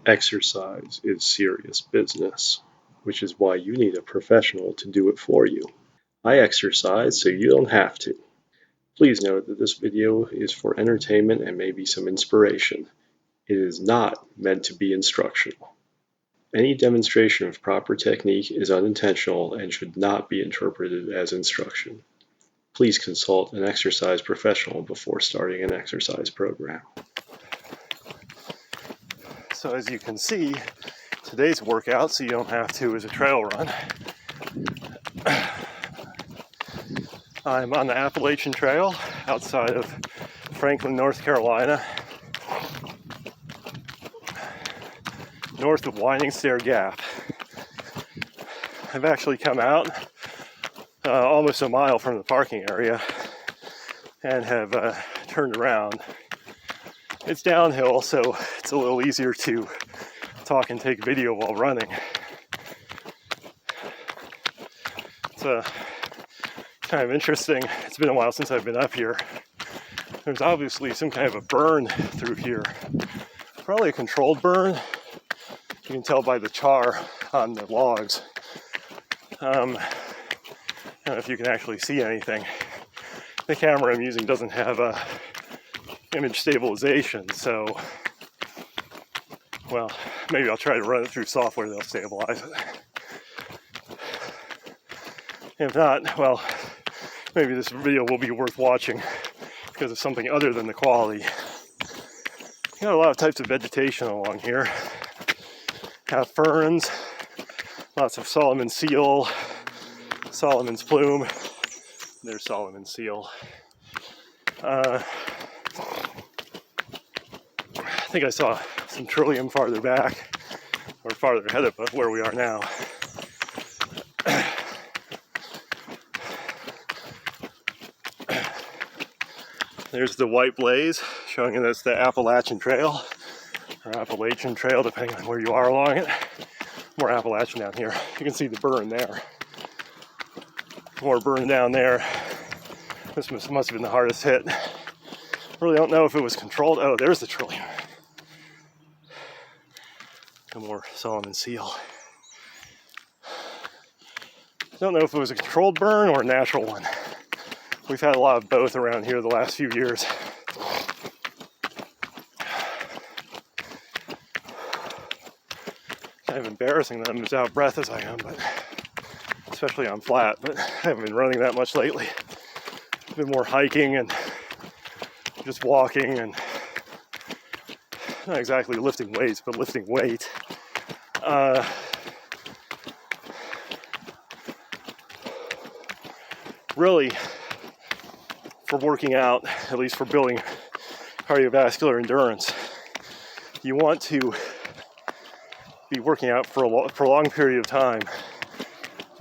Exercise is serious business, which is why you need a professional to do it for you. I exercise so you don't have to. Please note that this video is for entertainment and maybe some inspiration. It is not meant to be instructional. Any demonstration of proper technique is unintentional and should not be interpreted as instruction. Please consult an exercise professional before starting an exercise program. So as you can see, today's workout, so you don't have to, is a trail run. I'm on the Appalachian Trail outside of Franklin, North Carolina, north of Winding Stair Gap. I've actually come out almost a mile from the parking area and have turned around. It's downhill, so it's a little easier to talk and take video while running. It's kind of interesting. It's been a while since I've been up here. There's obviously some kind of a burn through here. Probably a controlled burn. You can tell by the char on the logs. I don't know if you can actually see anything. The camera I'm using doesn't have image stabilization, so, well, maybe I'll try to run it through software that'll stabilize it. If not, well, maybe this video will be worth watching because of something other than the quality. Got a lot of types of vegetation along here. Have ferns, lots of Solomon seal, Solomon's plume. There's Solomon seal. I think I saw some trillium farther back, or farther ahead of where we are now. There's the white blaze, showing that it's the Appalachian Trail, or Appalachian Trail, depending on where you are along it. More Appalachian down here. You can see the burn there. More burn down there. This must have been the hardest hit. Really don't know if it was controlled. Oh, there's the trillium. No more Solomon seal. Don't know if it was a controlled burn or a natural one. We've had a lot of both around here the last few years. Kind of embarrassing that I'm as out of breath as I am, but especially on flat, but I haven't been running that much lately. I've been more hiking and just walking and not exactly lifting weights, but lifting weight. Really, for working out, at least for building cardiovascular endurance, you want to be working out for a prolonged period of time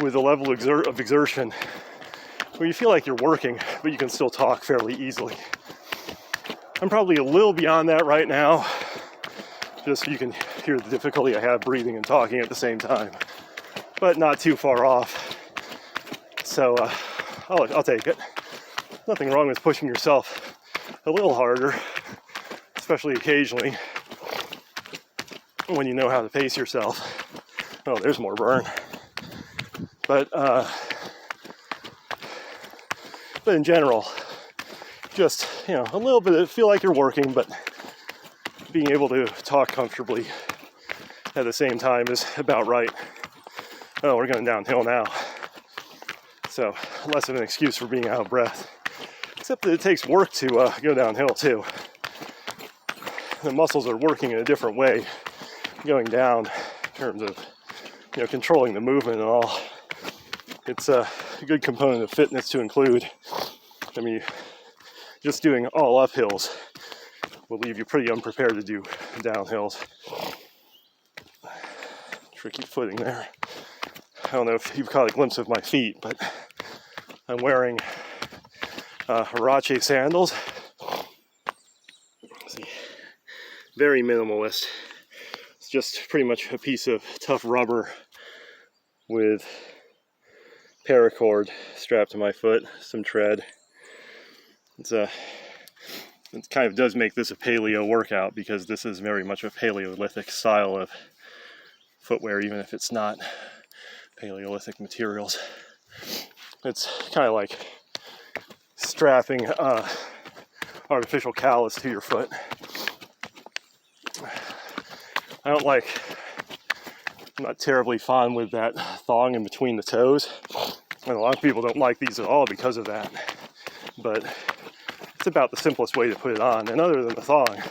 with a level of exertion where you feel like you're working, but you can still talk fairly easily. I'm probably a little beyond that right now, just so you can hear the difficulty I have breathing and talking at the same time, but not too far off. So I'll take it. Nothing wrong with pushing yourself a little harder, especially occasionally when you know how to pace yourself. Oh, there's more burn. But in general, just, a little bit, feel like you're working, but being able to talk comfortably at the same time is about right. Oh, we're going downhill now. So, less of an excuse for being out of breath. Except that it takes work to go downhill too. The muscles are working in a different way going down in terms of, controlling the movement and all. It's a good component of fitness to include. I mean, just doing all uphills will leave you pretty unprepared to do downhills. Tricky footing there. I don't know if you've caught a glimpse of my feet, but I'm wearing Huarache sandals. See, very minimalist. It's just pretty much a piece of tough rubber with paracord strapped to my foot, some tread. It's it kind of does make this a paleo workout, because this is very much a Paleolithic style of footwear, even if it's not Paleolithic materials. It's kind of like strapping artificial callus to your foot. I'm not terribly fond with that thong in between the toes, and a lot of people don't like these at all because of that, but it's about the simplest way to put it on. And other than the thong,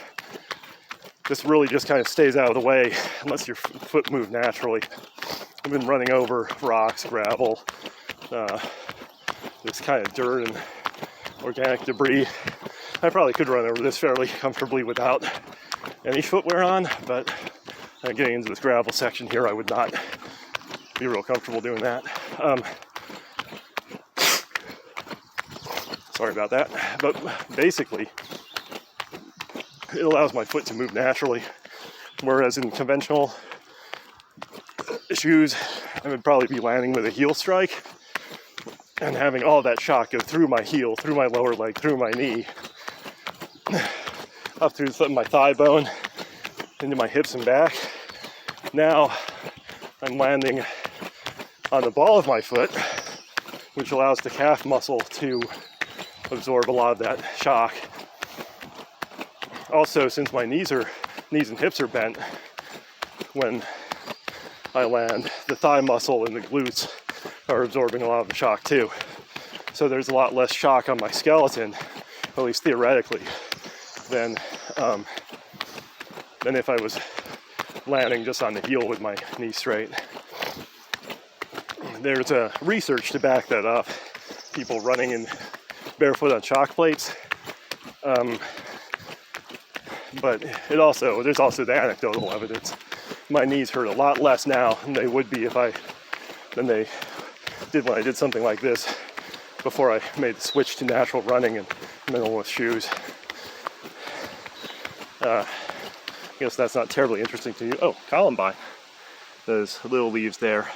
this really just kind of stays out of the way unless your foot moves naturally. I've been running over rocks, gravel, this kind of dirt and organic debris. I probably could run over this fairly comfortably without any footwear on, but getting into this gravel section here, I would not be real comfortable doing that. Sorry about that. But basically, it allows my foot to move naturally, whereas in conventional shoes, I would probably be landing with a heel strike and having all that shock go through my heel, through my lower leg, through my knee, up through my thigh bone, into my hips and back. Now I'm landing on the ball of my foot, which allows the calf muscle to absorb a lot of that shock. Also, since my knees and hips are bent when I land, the thigh muscle and the glutes are absorbing a lot of the shock too. So there's a lot less shock on my skeleton, at least theoretically, than if I was landing just on the heel with my knee straight. There's research to back that up. People running in barefoot on shock plates. But there's also the anecdotal evidence. My knees hurt a lot less now than they would be than they did when I did something like this before I made the switch to natural running and minimalist shoes. I guess that's not terribly interesting to you. Oh, columbine. Those little leaves there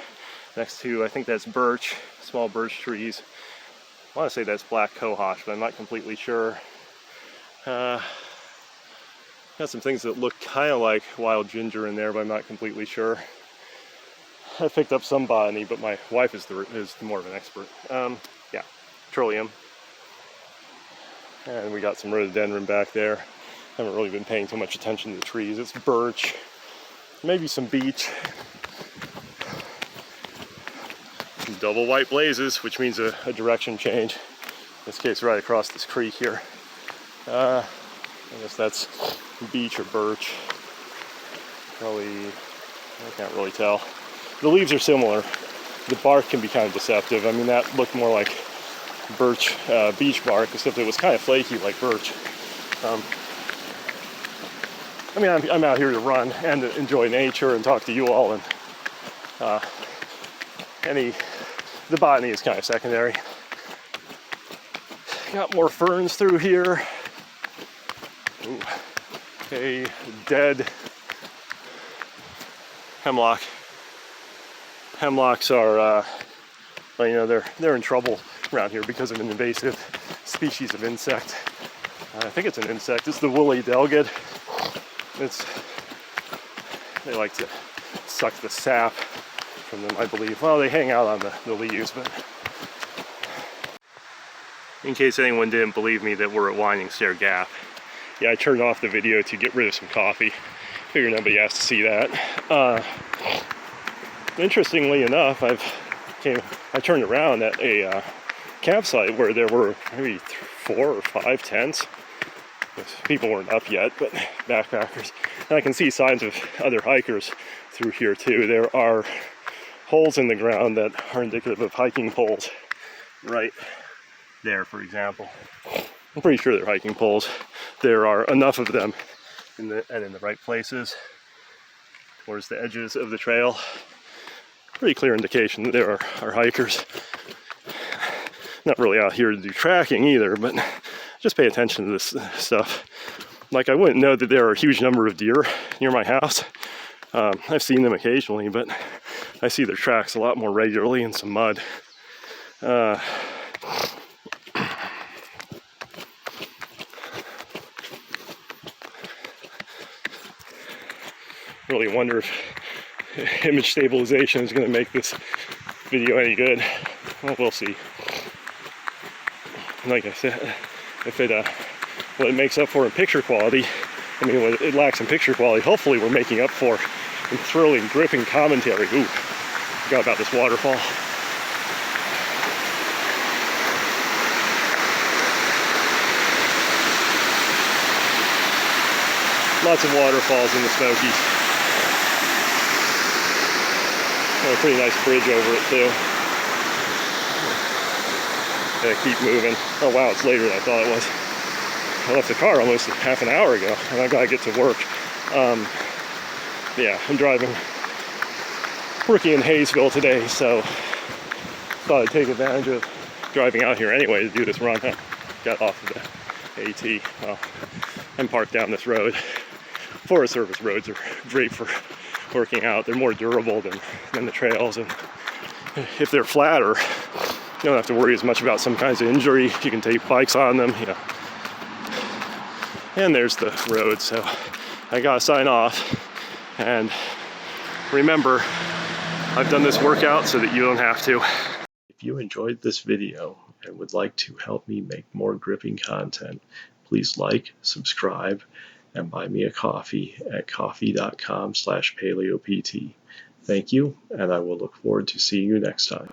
next to, I think that's birch, small birch trees. I want to say that's black cohosh, but I'm not completely sure. Got some things that look kind of like wild ginger in there, but I'm not completely sure. I picked up some botany, but my wife is more of an expert. Yeah, trillium. And we got some rhododendron back there. Haven't really been paying too much attention to the trees. It's birch, maybe some beech. Some double white blazes, which means a direction change. In this case, right across this creek here. I guess that's beech or birch. Probably, I can't really tell. The leaves are similar. The bark can be kind of deceptive. I mean, that looked more like birch, beech bark, except it was kind of flaky like birch. I mean, I'm out here to run and to enjoy nature and talk to you all, and the botany is kind of secondary. Got more ferns through here. Ooh, a dead hemlock. Hemlocks are, well, you know, they're in trouble around here because of an invasive species of insect. I think it's an insect. It's the woolly delegate. They like to suck the sap from them, I believe. Well, they hang out on the leaves, but in case anyone didn't believe me that we're at Winding Stair Gap, yeah, I turned off the video to get rid of some coffee. Figured nobody has to see that. Interestingly enough, I turned around at a campsite where there were maybe 4 or 5 tents. People weren't up yet, but backpackers. And I can see signs of other hikers through here too. There are holes in the ground that are indicative of hiking poles. Right there, for example. I'm pretty sure they're hiking poles. There are enough of them in the right places towards the edges of the trail. Pretty clear indication that there are hikers. Not really out here to do tracking either, but just pay attention to this stuff. Like, I wouldn't know that there are a huge number of deer near my house. I've seen them occasionally, but I see their tracks a lot more regularly in some mud. really wonder if image stabilization is going to make this video any good. Well, we'll see. Like I said, if it what it makes up for in picture quality, I mean, what it lacks in picture quality, hopefully we're making up for in thrilling, gripping commentary. Ooh, forgot about this waterfall. Lots of waterfalls in the Smokies. Got a pretty nice bridge over it too. Gotta keep moving. Oh wow, it's later than I thought it was. I left the car almost half an hour ago, and I gotta get to work. Yeah, I'm working in Hayesville today, so thought I'd take advantage of driving out here anyway to do this run. I got off of the AT. Well, I'm parked down this road. Forest Service roads are great for working out. They're more durable than the trails, and if they're flatter, you don't have to worry as much about some kinds of injury. You can take bikes on them, you know. And there's the road, so I gotta sign off. And remember, I've done this workout so that you don't have to. If you enjoyed this video and would like to help me make more gripping content, please like, subscribe, and buy me a coffee at coffee.com/paleopt. Thank you, and I will look forward to seeing you next time.